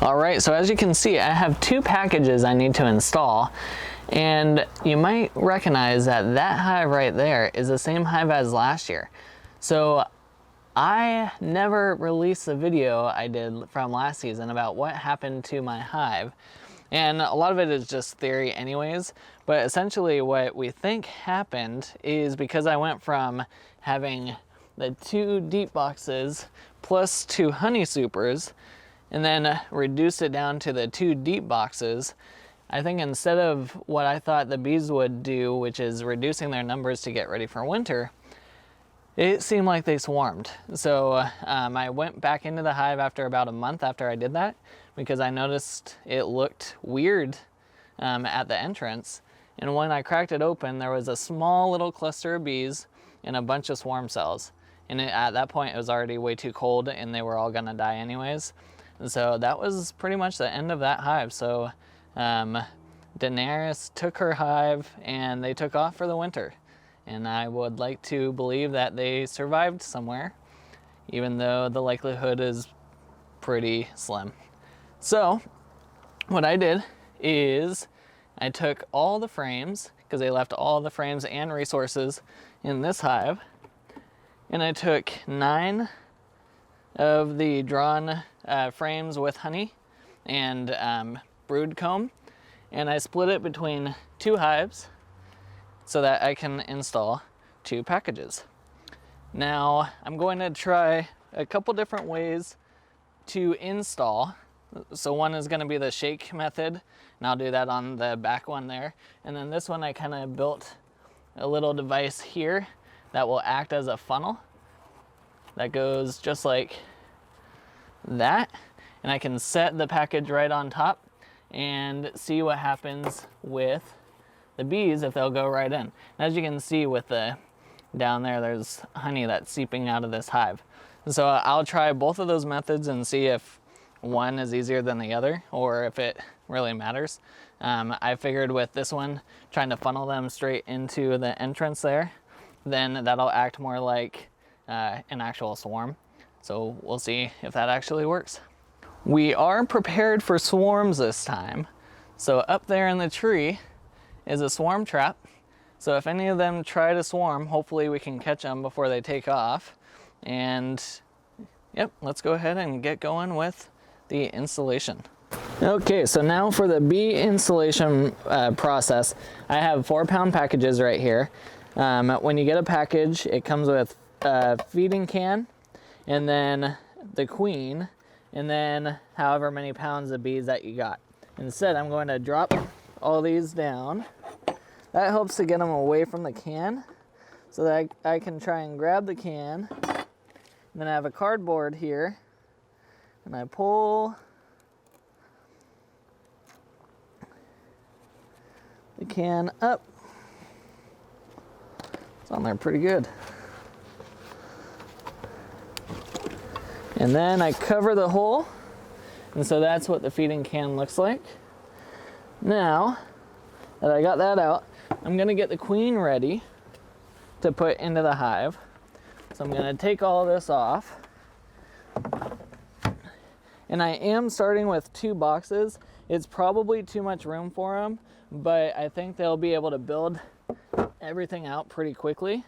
All right, so as you can see, I have 2 packages I need to install, and you might recognize that that hive right there is the same hive as last year. So I never released the video I did from last season about what happened to my hive, and a lot of it is just theory anyways, but essentially what we think happened is because I went from having the 2 deep boxes plus 2 honey supers, and then reduced it down to the 2 deep boxes. I think instead of what I thought the bees would do, which is reducing their numbers to get ready for winter, it seemed like they swarmed. So I went back into the hive after about a month after I did that, because I noticed it looked weird at the entrance. And when I cracked it open, there was a small little cluster of bees and a bunch of swarm cells. And at that point, it was already way too cold and they were all gonna die anyways. And so that was pretty much the end of that hive. So Daenerys took her hive and they took off for the winter. And I would like to believe that they survived somewhere, even though the likelihood is pretty slim. So what I did is I took all the frames, because they left all the frames and resources in this hive, and I took 9 of the drawn frames with honey and brood comb, and I split it between 2 hives so that I can install 2 packages. Now I'm going to try a couple different ways to install. So one is going to be the shake method, and I'll do that on the back one there. And then this one I kind of built a little device here that will act as a funnel that goes just like that, and I can set the package right on top and see what happens with the bees if they'll go right in. And as you can see with the down there, there's honey that's seeping out of this hive. And so I'll try both of those methods and see if one is easier than the other or if it really matters. I figured with this one, trying to funnel them straight into the entrance there, then that'll act more like an actual swarm. So we'll see if that actually works. We are prepared for swarms this time. So up there in the tree is a swarm trap. So if any of them try to swarm, hopefully we can catch them before they take off. And yep, let's go ahead and get going with the installation. Okay, so now for the bee installation process, I have 4-pound packages right here. When you get a package, it comes with a feeding can, and then the queen, and then however many pounds of bees that you got. Instead, I'm going to drop all these down. That helps to get them away from the can so that I can try and grab the can. And then I have a cardboard here, and I pull the can up. It's on there pretty good. And then I cover the hole, and so that's what the feeding can looks like. Now that I got that out, I'm gonna get the queen ready to put into the hive. So I'm gonna take all this off. And I am starting with 2 boxes. It's probably too much room for them, but I think they'll be able to build everything out pretty quickly.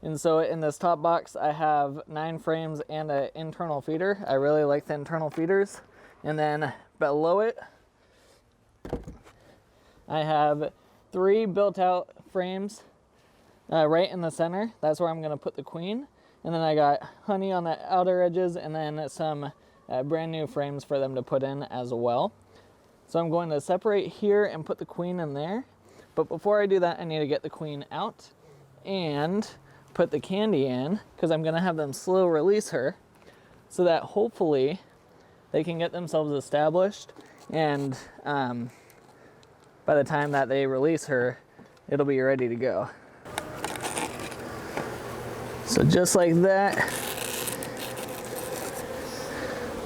And so in this top box, I have 9 frames and an internal feeder. I really like the internal feeders. And then below it, I have 3 built out frames right in the center. That's where I'm gonna put the queen. And then I got honey on the outer edges, and then some brand new frames for them to put in as well. So I'm going to separate here and put the queen in there. But before I do that, I need to get the queen out and put the candy in, because I'm gonna have them slow release her so that hopefully they can get themselves established, and by the time that they release her, it'll be ready to go. So just like that,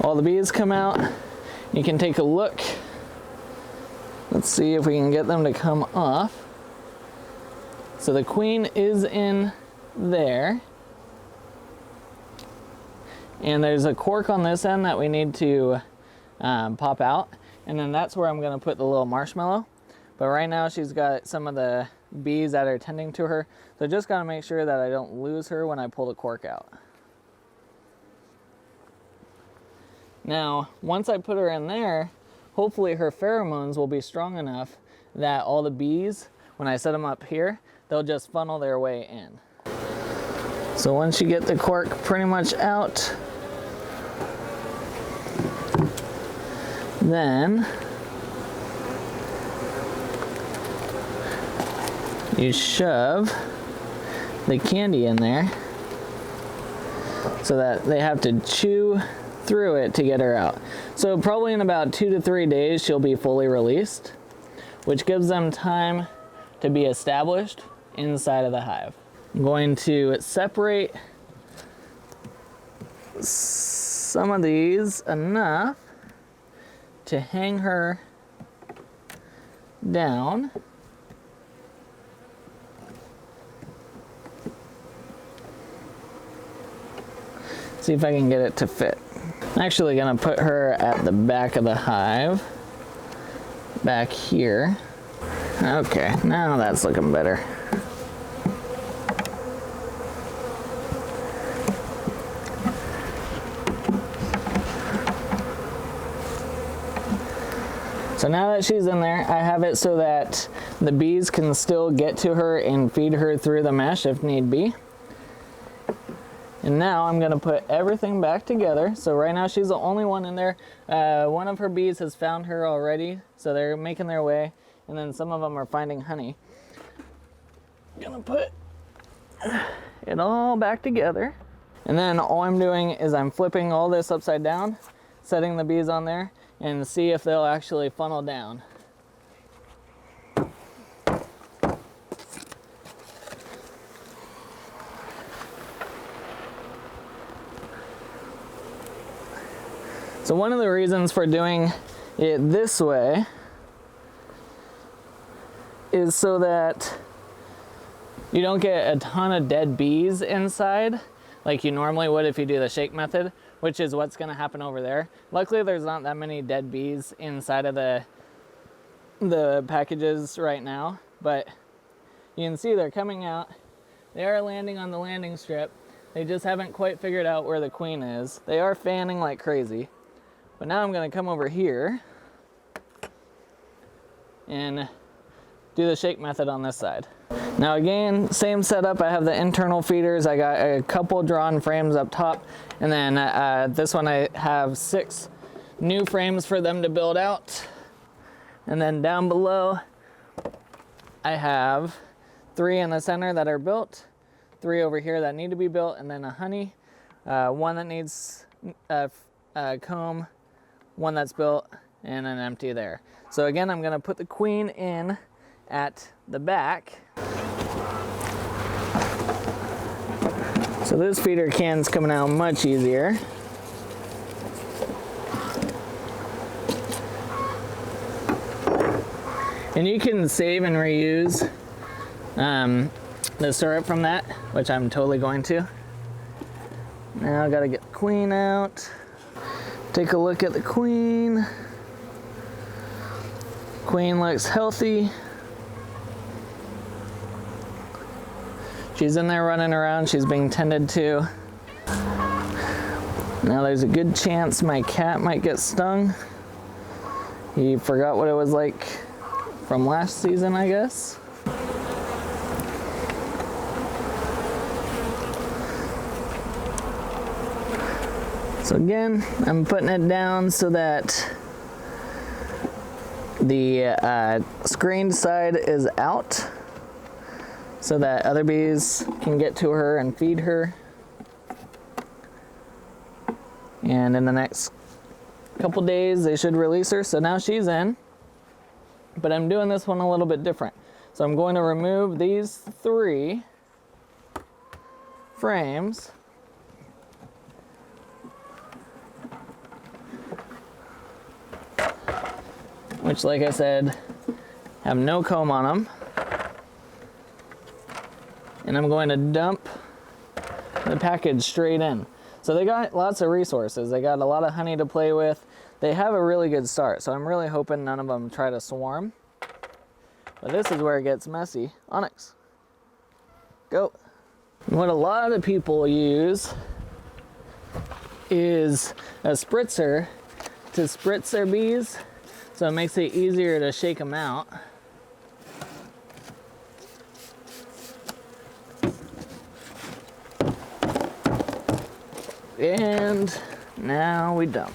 all the bees come out. You can take a look. Let's see if we can get them to come off. So the queen is in there. And there's a cork on this end that we need to pop out. And then that's where I'm gonna put the little marshmallow. But right now she's got some of the bees that are tending to her. So just gotta make sure that I don't lose her when I pull the cork out. Now, once I put her in there, hopefully her pheromones will be strong enough that all the bees, when I set them up here, they'll just funnel their way in. So once you get the cork pretty much out, then you shove the candy in there so that they have to chew through it to get her out. So probably in about 2 to 3 days she'll be fully released, which gives them time to be established inside of the hive. I'm going to separate some of these enough to hang her down. See if I can get it to fit. I'm actually gonna put her at the back of the hive, back here. Okay, now that's looking better. So now that she's in there, I have it so that the bees can still get to her and feed her through the mesh if need be. And now I'm gonna put everything back together. So right now she's the only one in there. One of her bees has found her already, so they're making their way, and then some of them are finding honey. I'm gonna put it all back together. And then all I'm doing is I'm flipping all this upside down, setting the bees on there, and see if they'll actually funnel down. So one of the reasons for doing it this way is so that you don't get a ton of dead bees inside like you normally would if you do the shake method, which is what's gonna happen over there. Luckily there's not that many dead bees inside of the packages right now, but you can see they're coming out. They are landing on the landing strip. They just haven't quite figured out where the queen is. They are fanning like crazy. But now I'm gonna come over here and do the shake method on this side. Now again, same setup. I have the internal feeders. I got a couple drawn frames up top, and then this one I have 6 new frames for them to build out. And then down below, I have 3 in the center that are built, 3 over here that need to be built, and then a honey, 1 that needs a comb, 1 that's built, and an empty there. So again, I'm gonna put the queen in at the back. So this feeder can's coming out much easier. And you can save and reuse the syrup from that, which I'm totally going to. Now I gotta get the queen out. Take a look at the queen. Queen looks healthy. She's in there running around. She's being tended to. Now there's a good chance my cat might get stung. He forgot what it was like from last season, I guess. So again, I'm putting it down so that the screened side is out so that other bees can get to her and feed her. And in the next couple days, they should release her. So now she's in, but I'm doing this one a little bit different. So I'm going to remove these 3 frames. Which, like I said, have no comb on them. And I'm going to dump the package straight in. So they got lots of resources. They got a lot of honey to play with. they have a really good start, so I'm really hoping none of them try to swarm. But this is where it gets messy. Onyx, go. What a lot of people use is a spritzer to spritz their bees, so it makes it easier to shake them out. And now we dump.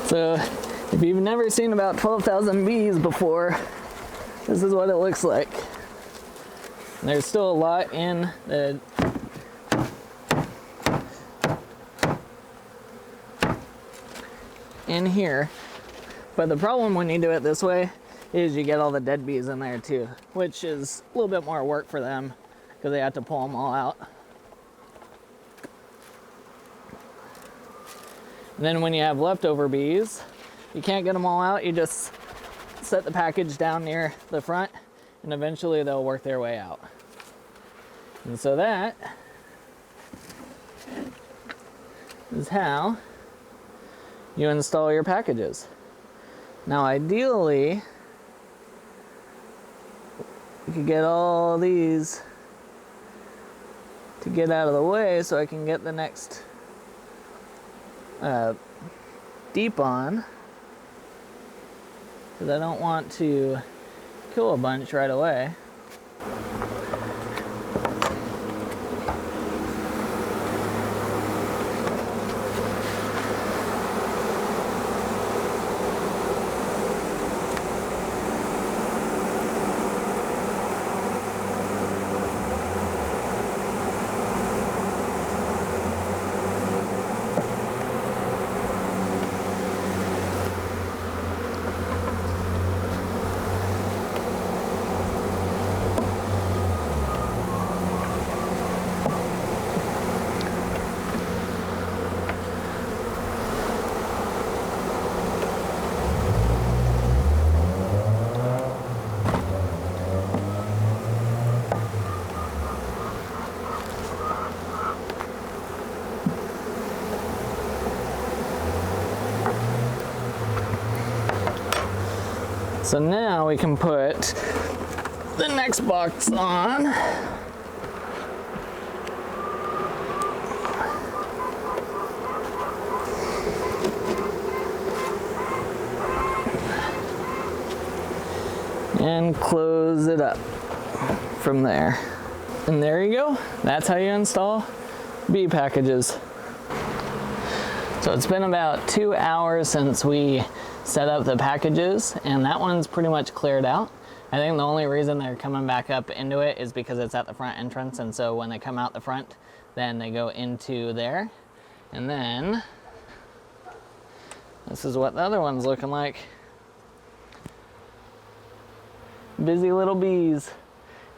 So if you've never seen about 12,000 bees before, this is what it looks like. And there's still a lot in the in here, but the problem when you do it this way is you get all the dead bees in there too, which is a little bit more work for them because they have to pull them all out. And then when you have leftover bees, you can't get them all out, you just set the package down near the front and eventually they'll work their way out. And so that is how you install your packages. Now ideally, you could get all these to get out of the way so I can get the next deep on, because I don't want to kill a bunch right away. So now we can put the next box on. And close it up from there. And there you go. That's how you install bee packages. So it's been about 2 hours since we set up the packages, and that one's pretty much cleared out. I think the only reason they're coming back up into it is because it's at the front entrance, and so when they come out the front, then they go into there. And then this is what the other one's looking like. Busy little bees.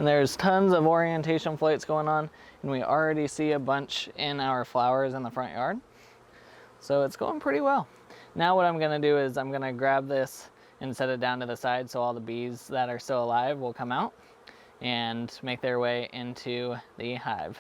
And there's tons of orientation flights going on, and we already see a bunch in our flowers in the front yard. So it's going pretty well. Now what I'm gonna do is I'm gonna grab this and set it down to the side so all the bees that are still alive will come out and make their way into the hive.